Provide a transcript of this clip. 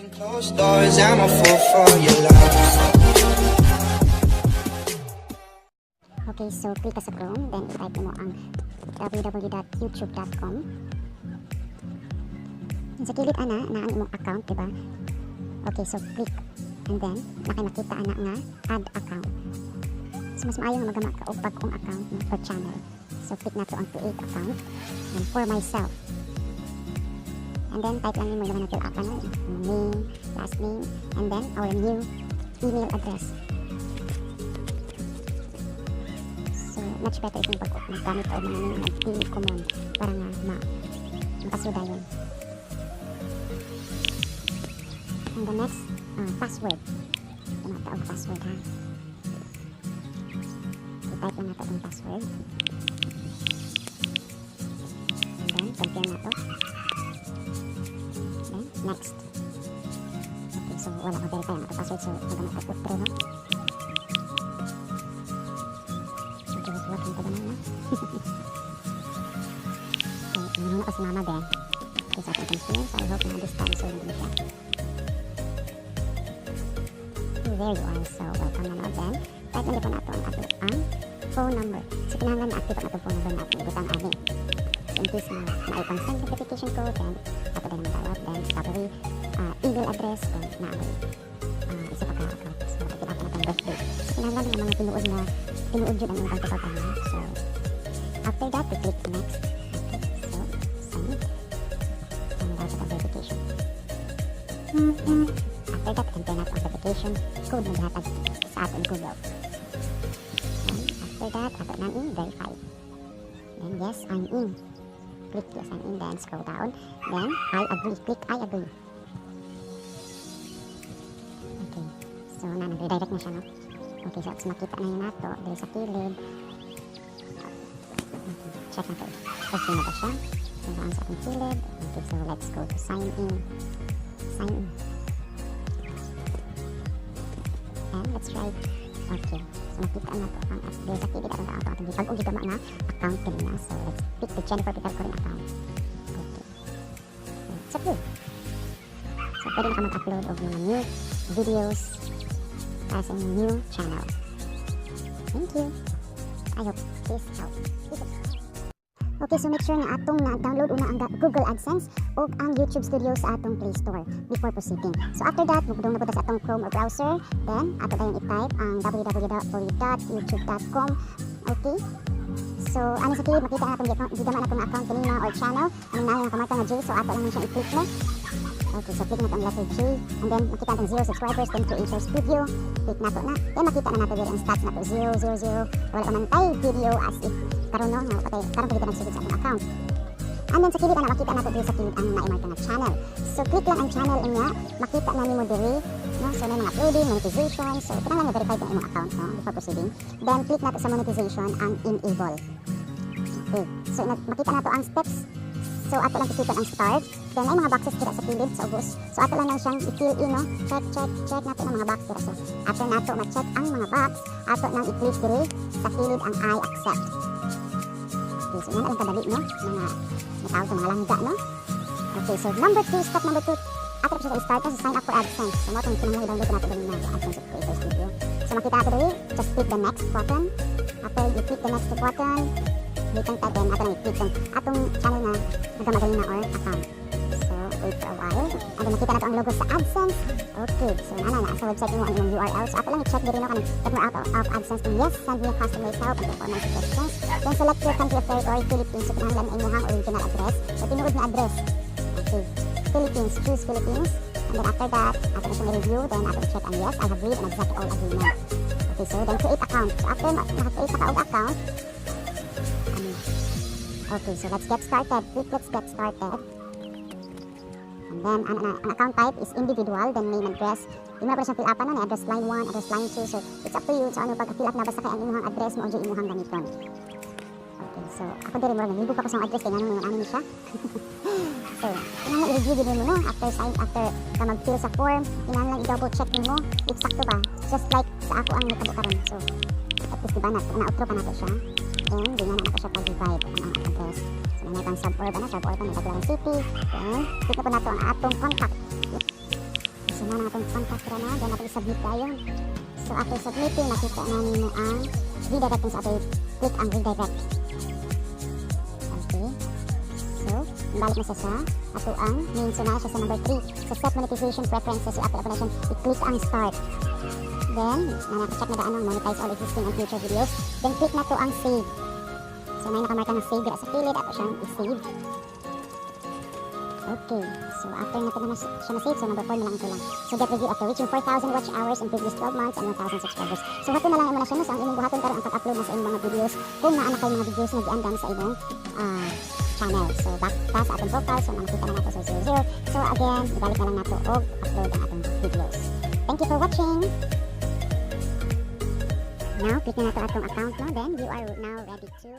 Closed doors, I'm a fool for your love. Okay, so click ka sa Chrome, then i-type mo ang www.youtube.com. Sa kilid ana na ang imong account, diba? Okay, so click, and then nakita ana nga add account. So mas maayo nga magamak ka og bag-ong account per channel. So click na to ang create account, and for myself. And then type lang mo yung naman na fill up name, last name, and then our new email address. So much better itong pag-gamit o mga name na pili common para nga makasuda yun. And the next, password. Tumatawag password ha. I-type lang natin ang password. And then confirm na to. Next. Okay, so wala ma-verify ang password, so magamit ka putro, no? So, wag ang tabanan, no? Okay, ano na si mama, Ben? Okay, sa ating confirm, so I hope na this time, so hindi siya. Okay, there you are, so welcome na, no, Ben? Type na po nato ang phone number. So, kailangan na-active ang ating phone number natin, butang ani. In case na na-ipang send notification code, then ato din naman tayo, then discovery, email address, then na-away isa pa ka-account. So, nakikita ko na itong birthday. So, kailangan ng mga tinuod yun ang ibang total. So, after that, we click next. Okay, so, send. And that's the verification. After that, enter natin ang verification code na dihatag sa ating Google. And after that, ato namin verify. Then, yes, I'm in. Click yes, I'm in, then scroll down, then I agree, click I agree. Okay, so nag-redirect na siya, no? Okay, so makita na yun nato, dahil sa kilid. Okay, check na to. Okay na ba siya? So saan sa ating kilid? Okay, so let's go to sign in. Sign in. And let's try. Okay, so makita na to ang dahil sa kilid at ang ating pag-uwi gama nga account kanina. So let's pick the Jennifer Peter Corin account. Okay, so it's okay. So pwede na ka mag-upload of mga new videos para sa inyong new channel. Thank you. I hope this helps. Okay, so make sure na atong na-download una ang Google AdSense o ang YouTube Studio sa atong Play Store before proceeding. So after that, magdong na po sa atong Chrome or browser. Then, ato tayong i-type ang www.youtube.com. Okay. So, ano sa kilid, makita natin gigama na itong account kanina or channel. Anong na yung kamarka na J, so ato lang siya i-click mo. Okay, so click na ang letter J, and then makita natin 0 subscribers, then creators video. Click na to na. Then makita na natin ang stats na to 0, 0, 0. Wala pa man tayo video as if karon no, karon pwede nagsugod sa ating account. And then sa kilid na makita nato diri sa kilid ang na-mark na channel. So click lang ang channel niya, makita na nimo diri, no? So may mga uploading, monetization. So kailangan na verify ang imong account, no, before proceeding. Then click nato sa monetization ang enable. Okay. So makita nato ang steps. So ato lang isipan ang start. Then may mga boxes dira sa kilid sa ubos. So ato lang siyang i-fill in, no. Check nato ang mga box dira. So after nato ma-check ang mga box, ato nang i-click diri sa kilid ang I accept. Okay, so yan ang kadali, no? Mga tawag sa mga langga, no? Okay, so step number 2. Ato siya i-start na sa sign up for AdSense. So mo itong pinanguhi download natin din na AdSense of Creator Studio. So makita ato dali, just click the next button. After you click the next button, you can type in, ato lang i-click yung atong channel na nagamagali na or account. So wait for a while. And then makita nato ang logo sa AdSense. Okay, so na sa website mo ang inyong URL. So ato lang i-check din no kanang if we're out of AdSense, then yes, send me a customer's help and performance suggestions. Then select your country of territory, Philippines. So kinahanglan ang inyong original address. So tinuod na address. Okay, Philippines, choose Philippines. And then after that, ato na siyang i-review. Then ato check ang yes, I agree and accept all agreement. Okay, so then create account. So after naka-create ka og account, okay, so let's get started. Click let's get started. And then, ang account type is individual, then name and address. Yung mga fill up na address line 1, address line 2. So, it's up to you. So, ano pag-fill up na basta kaya ang inyong address mo o yung inyong gamiton. Okay, so, ako din mo, nag-review pa ko sa address, kaya nga naman ano siya. So, kailangan i-review din mo, no? After ka mag-fill sa form, kailangan i-double check mo if sakto ba. Just like sa ako ang nakabo karon. So, at least diba na-outro pa nato siya. And, di na nato siya pag-divide ang address. So, may itong suburban na, may Tagbilaran City. Then, dito po nato ang atong contact. extra na, then natin i-submit tayo. So after submitting, nakita na nimo ang redirect sa ato click ang redirect. Okay. So, balik na siya sa ato ang main. So na siya sa number 3. Sa set monetization preferences, so after operation, i-click ang start. Then, check na daan ang monetize all existing and future videos. Then click na to ang save. So may nakamarka ng save dira sa kilid, ato siyang i-save. Okay, so after natin na siya na-save, so number 4 na lang ito lang. So get review after reaching 4,000 watch hours in previous 12 months and 1,000 subscribers. So hato na lang imo na siya, no? So ang inyong buhaton karon ang pag-upload na sa inyong mga videos kung naa na kayo mga videos na giandam sa inyong channel. So back pa sa atong profile, so makita na nato sa 00. So again, ibalik na lang nato og upload ang atong videos. Thank you for watching. Now, click na nato atong account, no? Then you are now ready to